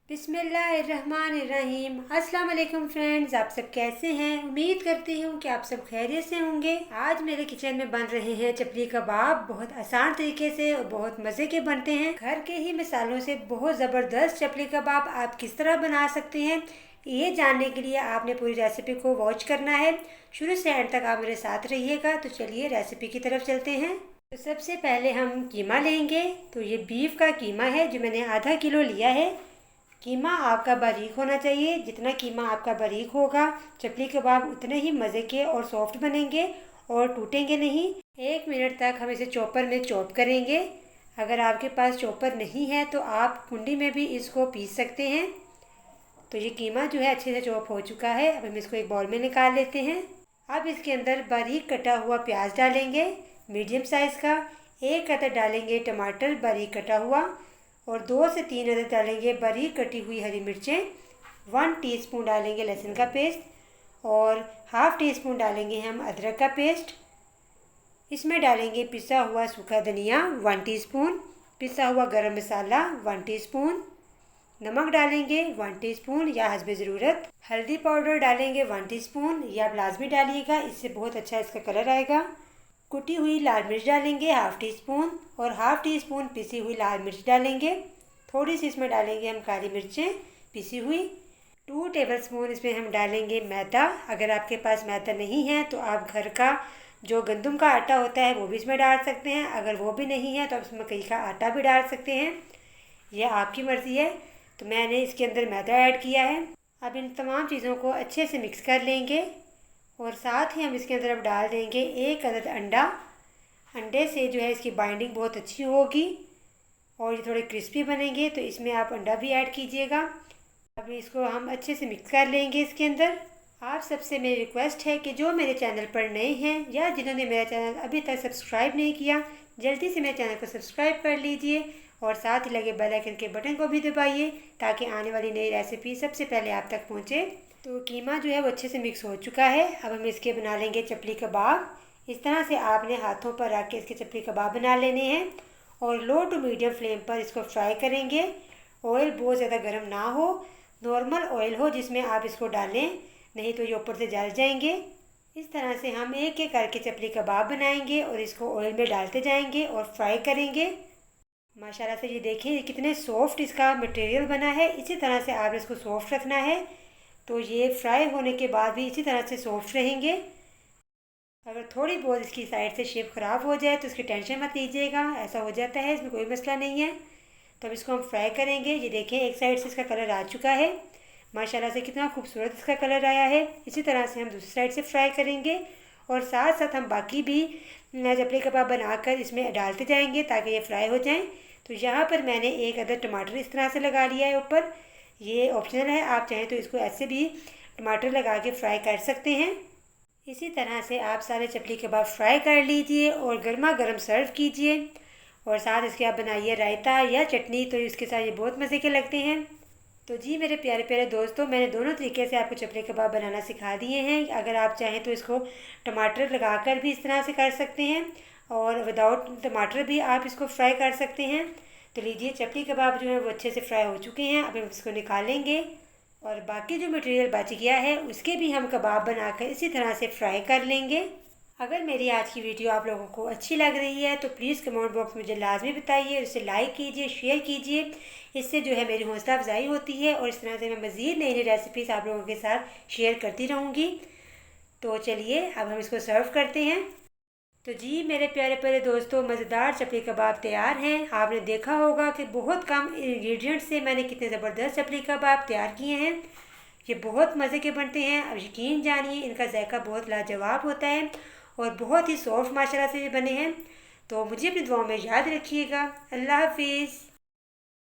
बिस्मिल्लाहिर्रहमानिर्रहीम। अस्सलाम वालेकुम फ्रेंड्स, आप सब कैसे हैं? उम्मीद करती हूँ कि आप सब खैरियत से होंगे। आज मेरे किचन में बन रहे हैं चपली कबाब। बहुत आसान तरीके से और बहुत मज़े के बनते हैं। घर के ही मसालों से बहुत ज़बरदस्त चपली कबाब आप किस तरह बना सकते हैं, ये जानने के लिए आपने पूरी रेसिपी को वॉच करना है। शुरू से एंड तक आप मेरे साथ रहिएगा। तो चलिए रेसिपी की तरफ चलते हैं। तो सबसे पहले हम कीमा लेंगे। तो ये बीफ का कीमा है जो मैंने आधा किलो लिया है। कीमा आपका बारीक होना चाहिए। जितना कीमा आपका बारीक होगा, चपली कबाब उतने ही मज़े के और सॉफ्ट बनेंगे और टूटेंगे नहीं। 1 मिनट तक हम इसे चॉपर में चॉप करेंगे। अगर आपके पास चॉपर नहीं है तो आप कुंडी में भी इसको पीस सकते हैं। तो ये कीमा जो है अच्छे से चॉप हो चुका है। अब हम इसको एक बाउल में निकाल लेते हैं। अब इसके अंदर बारीक कटा हुआ प्याज डालेंगे, मीडियम साइज़ का। एक अदद डालेंगे टमाटर बारीक कटा हुआ, और 2 से 3 अदद डालेंगे बारीक कटी हुई हरी मिर्चें। 1 टीस्पून डालेंगे लहसुन का पेस्ट, और हाफ़ टी स्पून डालेंगे हम अदरक का पेस्ट। इसमें डालेंगे पिसा हुआ सूखा धनिया 1 टीस्पून, पिसा हुआ गरम मसाला 1 टीस्पून, नमक डालेंगे 1 टीस्पून या हस्बे ज़रूरत। हल्दी पाउडर डालेंगे 1 टीस्पून, या आप लाजमी डालिएगा, इससे बहुत अच्छा इसका कलर आएगा। कुटी हुई लाल मिर्च डालेंगे हाफ़ टी स्पून, और हाफ़ टी स्पून पिसी हुई लाल मिर्च डालेंगे। थोड़ी सी इसमें डालेंगे हम काली मिर्चें पिसी हुई। 2 टेबलस्पून इसमें हम डालेंगे मैदा। अगर आपके पास मैदा नहीं है तो आप घर का जो गंदम का आटा होता है वो भी इसमें डाल सकते हैं। अगर वो भी नहीं है तो आप इसमें मकई का आटा भी डाल सकते हैं, यह आपकी मर्ज़ी है। तो मैंने इसके अंदर मैदा ऐड किया है। अब इन तमाम चीज़ों को अच्छे से मिक्स कर लेंगे, और साथ ही हम इसके अंदर अब डाल देंगे 1 अदद अंडा। अंडे से जो है इसकी बाइंडिंग बहुत अच्छी होगी और ये थोड़े क्रिस्पी बनेंगे, तो इसमें आप अंडा भी ऐड कीजिएगा। अब इसको हम अच्छे से मिक्स कर लेंगे इसके अंदर। आप सबसे मेरी रिक्वेस्ट है कि जो मेरे चैनल पर नए हैं या जिन्होंने मेरा चैनल अभी तक सब्सक्राइब नहीं किया, जल्दी से मेरे चैनल को सब्सक्राइब कर लीजिए, और साथ ही लगे बेल आइकन के बटन को भी दबाइए ताकि आने वाली नई रेसिपी सबसे पहले आप तक पहुँचे। तो कीमा जो है वो अच्छे से मिक्स हो चुका है। अब हम इसके बना लेंगे चपली कबाब। इस तरह से आपने हाथों पर रख के इसके चपली कबाब बना लेने हैं, और लो टू मीडियम फ्लेम पर इसको फ्राई करेंगे। ऑयल बहुत ज़्यादा गर्म ना हो, नॉर्मल ऑयल हो जिसमें आप इसको डालें, नहीं तो ये ऊपर से जल जाएंगे। इस तरह से हम एक एक करके चपली कबाब बनाएंगे और इसको ऑयल में डालते जाएंगे और फ्राई करेंगे। माशाल्लाह से ये देखिए कितने सॉफ्ट इसका मटेरियल बना है। इसी तरह से आपने इसको सॉफ्ट रखना है, तो ये फ्राई होने के बाद भी इसी तरह से सॉफ्ट रहेंगे। अगर थोड़ी बहुत इसकी साइड से शेप ख़राब हो जाए तो इसकी टेंशन मत लीजिएगा, ऐसा हो जाता है, इसमें कोई मसला नहीं है। तो अब इसको हम फ्राई करेंगे। ये देखें एक साइड से इसका कलर आ चुका है, माशाल्लाह से कितना खूबसूरत इसका कलर आया है। इसी तरह से हम दूसरी साइड से फ्राई करेंगे, और साथ साथ हम बाकी भी चपली कबाब बनाकर इसमें डालते जाएंगे ताकि ये फ्राई हो जाएँ। तो यहाँ पर मैंने 1 अदद टमाटर इस तरह से लगा लिया है ऊपर। ये ऑप्शनल है, आप चाहें तो इसको ऐसे भी टमाटर लगा के फ्राई कर सकते हैं। इसी तरह से आप सारे चपली कबाब फ्राई कर लीजिए और गर्मा गर्म सर्व कीजिए, और साथ इसके आप बनाइए रायता या चटनी, तो इसके साथ ये बहुत मज़े के लगते हैं। तो जी मेरे प्यारे प्यारे दोस्तों, मैंने दोनों तरीके से आपको चपली कबाब बनाना सिखा दिए हैं। अगर आप चाहें तो इसको टमाटर लगाकर भी इस तरह से कर सकते हैं, और विदाउट टमाटर भी आप इसको फ्राई कर सकते हैं। तो लीजिए चपली कबाब जो है वो अच्छे से फ्राई हो चुके हैं। अब हम इसको निकालेंगे, और बाकी जो मटेरियल बच गया है उसके भी हम कबाब बनाकर इसी तरह से फ्राई कर लेंगे। अगर मेरी आज की वीडियो आप लोगों को अच्छी लग रही है तो प्लीज़ कमेंट बॉक्स में मुझे लाजमी बताइए, इसे लाइक कीजिए, शेयर कीजिए। इससे जो है मेरी हौसला अफजाई होती है, और इस तरह से मैं मज़ीद नई नई रेसिपीज़ आप लोगों के साथ शेयर करती रहूँगी। तो चलिए अब हम इसको सर्व करते हैं। तो जी मेरे प्यारे प्यारे दोस्तों, मज़ेदार चपली कबाब तैयार हैं। आपने देखा होगा कि बहुत कम इंग्रेडिएंट से मैंने कितने ज़बरदस्त चपली कबाब तैयार किए हैं। ये बहुत मज़े के बनते हैं। अब यकीन जानिए इनका जायका बहुत लाजवाब होता है, और बहुत ही सॉफ्ट माशाल्लाह से ये बने हैं। तो मुझे अपनी दुआओं में याद रखिएगा। अल्लाह हाफिज़।